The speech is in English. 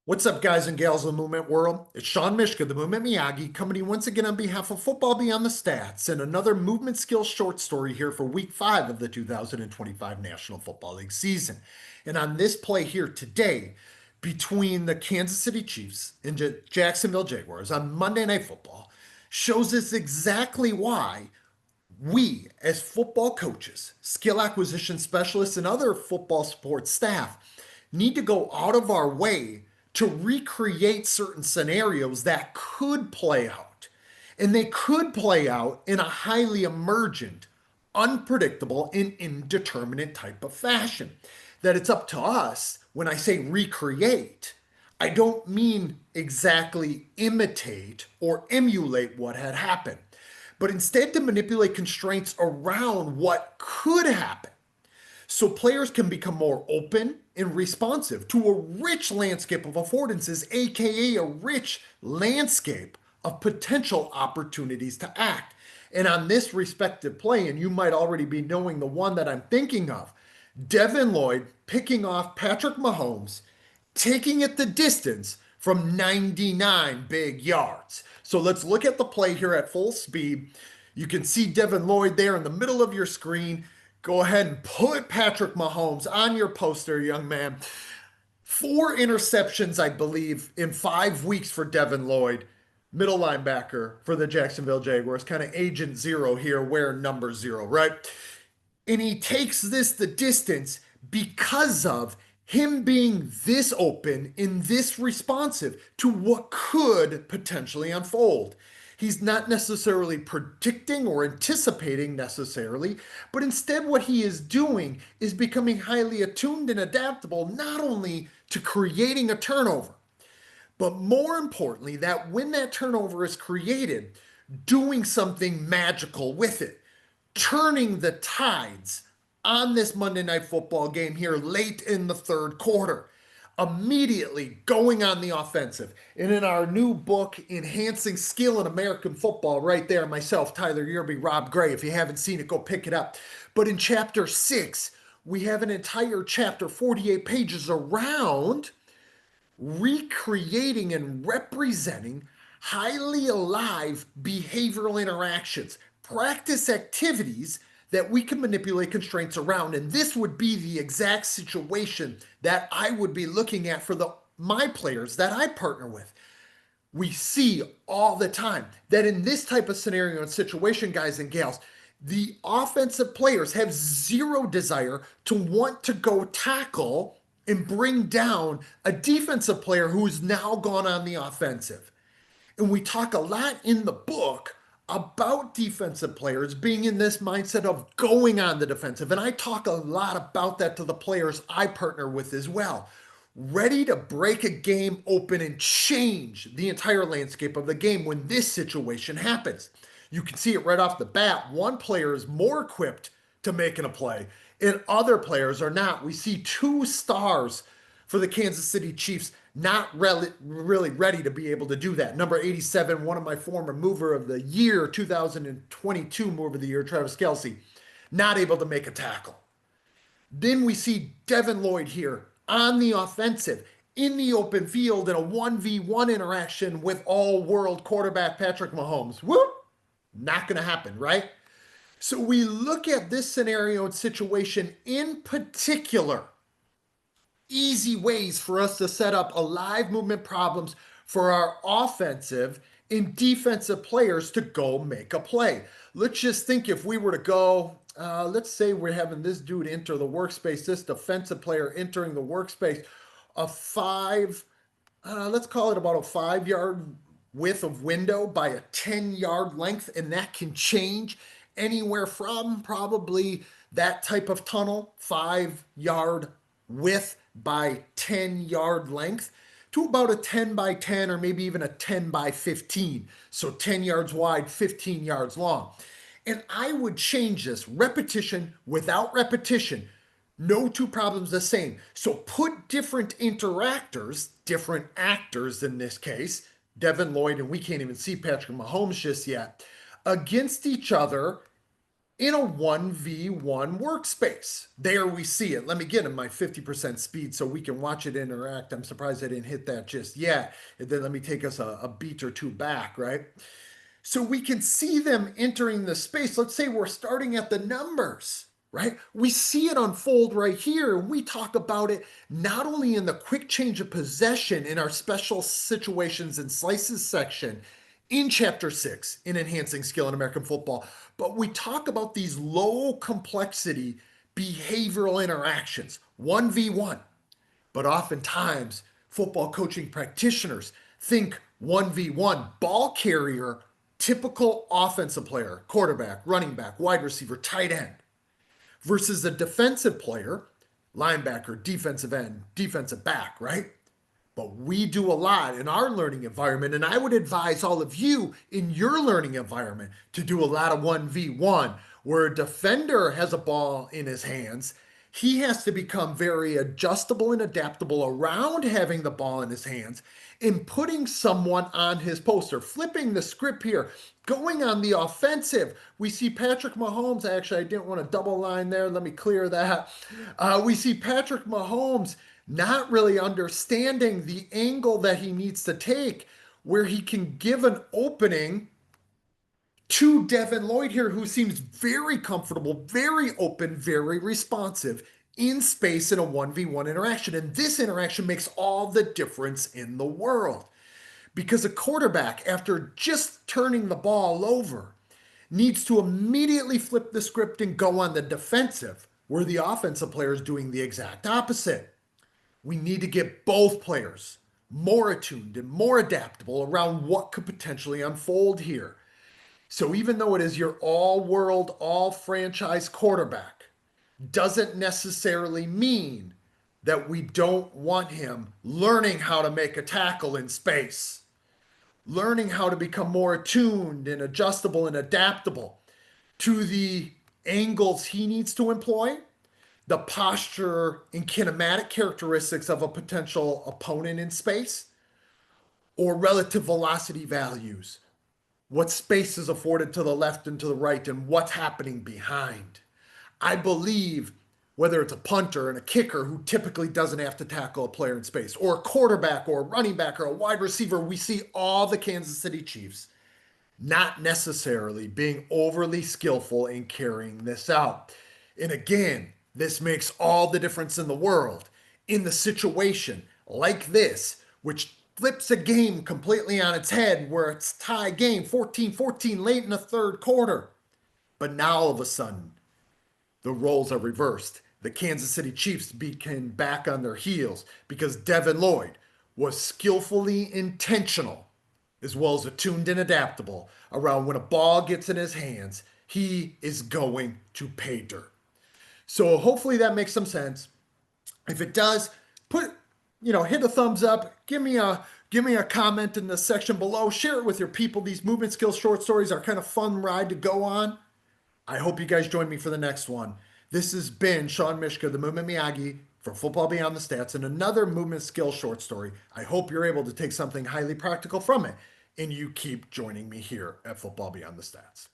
What's up, guys and gals of the movement world? It's Sean Mishka, the Movement Miyagi, coming to you once again on behalf of Football Beyond the Stats and another movement skills short story here for week 5 of the 2025 National Football League season. And on this play here today, between the Kansas City Chiefs and Jacksonville Jaguars on Monday Night Football, shows us exactly why we, as football coaches, skill acquisition specialists, and other football support staff, need to go out of our way to recreate certain scenarios that could play out. And they could play out in a highly emergent, unpredictable, and indeterminate type of fashion. That it's up to us, when I say recreate, I don't mean exactly imitate or emulate what had happened, but instead to manipulate constraints around what could happen so players can become more open and responsive to a rich landscape of affordances, aka a rich landscape of potential opportunities to act. And on this respective play, and you might already be knowing the one that I'm thinking of, Devin Lloyd picking off Patrick Mahomes, taking it the distance from 99 big yards. So let's look at the play here at full speed. You can see Devin Lloyd there in the middle of your screen. Go ahead and put Patrick Mahomes on your poster, young man. 4 interceptions, I believe, in 5 weeks for Devin Lloyd, middle linebacker for the Jacksonville Jaguars, kind of agent zero here, wear number zero, right? And he takes this the distance because of him being this open and this responsive to what could potentially unfold. He's not necessarily predicting or anticipating necessarily, but instead, what he is doing is becoming highly attuned and adaptable, not only to creating a turnover, but more importantly, that when that turnover is created, doing something magical with it, turning the tides on this Monday Night Football game here late in the third quarter, immediately going on the offensive. And in our new book, Enhancing Skill in American Football, right there, myself, Tyler Yearby, Rob Gray, if you haven't seen it, go pick it up. But in chapter 6, we have an entire chapter, 48 pages, around recreating and representing highly alive behavioral interactions, practice activities that we can manipulate constraints around. And this would be the exact situation that I would be looking at for my players that I partner with. We see all the time that in this type of scenario and situation, guys and gals, the offensive players have zero desire to want to go tackle and bring down a defensive player who's now gone on the offensive. And we talk a lot in the book about defensive players being in this mindset of going on the defensive. And I talk a lot about that to the players I partner with as well. Ready to break a game open and change the entire landscape of the game when this situation happens. You can see it right off the bat. One player is more equipped to making a play, and other players are not. We see 2 stars for the Kansas City Chiefs not really ready to be able to do that. Number 87, one of my former mover of the year, 2022 mover of the year, Travis Kelce, not able to make a tackle. Then we see Devin Lloyd here on the offensive in the open field in a 1v1 interaction with all-world quarterback Patrick Mahomes. Whoop! Not going to happen, right? So we look at this scenario and situation in particular, easy ways for us to set up alive movement problems for our offensive and defensive players to go make a play. Let's just think if we were to go, let's say we're having this dude enter the workspace, this defensive player entering the workspace, a let's call it about a 5 yard width of window by a 10 yard length, and that can change anywhere from probably that type of tunnel, 5 yard width by 10 yard length, to about a 10 by 10 or maybe even a 10 by 15. So 10 yards wide, 15 yards long. And I would change this repetition without repetition. No two problems the same. So put different interactors, different actors in this case, Devin Lloyd, and we can't even see Patrick Mahomes just yet, against each other in a 1v1 workspace. There we see it. Let me get in my 50% speed so we can watch it interact. I'm surprised I didn't hit that just yet. And then let me take us a beat or two back, right? So we can see them entering the space. Let's say we're starting at the numbers, right? We see it unfold right here. And we talk about it not only in the quick change of possession in our special situations and slices section in chapter 6 in enhancing skill in American football, but we talk about these low complexity behavioral interactions, 1v1. But oftentimes, football coaching practitioners think 1v1 ball carrier, typical offensive player, quarterback, running back, wide receiver, tight end, versus a defensive player, linebacker, defensive end, defensive back, right? But we do a lot in our learning environment, and I would advise all of you in your learning environment to do a lot of 1v1, where a defender has a ball in his hands. He has to become very adjustable and adaptable around having the ball in his hands and putting someone on his poster, flipping the script here, going on the offensive. We see Patrick Mahomes. Actually, I didn't want to double line there. Let me clear that. We see Patrick Mahomes not really understanding the angle that he needs to take, where he can give an opening to Devin Lloyd here, who seems very comfortable, very open, very responsive in space in a 1v1 interaction. And this interaction makes all the difference in the world, because a quarterback, after just turning the ball over, needs to immediately flip the script and go on the defensive, where the offensive player is doing the exact opposite. We need to get both players more attuned and more adaptable around what could potentially unfold here. So even though it is your all-world, all-franchise quarterback, doesn't necessarily mean that we don't want him learning how to make a tackle in space, learning how to become more attuned and adjustable and adaptable to the angles he needs to employ, the posture and kinematic characteristics of a potential opponent in space, or relative velocity values, what space is afforded to the left and to the right, and what's happening behind. I believe whether it's a punter and a kicker who typically doesn't have to tackle a player in space, or a quarterback or a running back or a wide receiver, we see all the Kansas City Chiefs not necessarily being overly skillful in carrying this out. And again, this makes all the difference in the world in the situation like this, which flips a game completely on its head, where it's tie game 14-14 late in the third quarter. But now all of a sudden, the roles are reversed. The Kansas City Chiefs became back on their heels because Devin Lloyd was skillfully intentional as well as attuned and adaptable around when a ball gets in his hands, he is going to pay dirt. So hopefully that makes some sense. If it does, hit a thumbs up, give me a comment in the section below, share it with your people. These movement skills short stories are kind of fun ride to go on. I hope you guys join me for the next one. This has been Sean Mishka, the Movement Miyagi for Football Beyond the Stats, and another movement skill short story. I hope you're able to take something highly practical from it, and you keep joining me here at Football Beyond the Stats.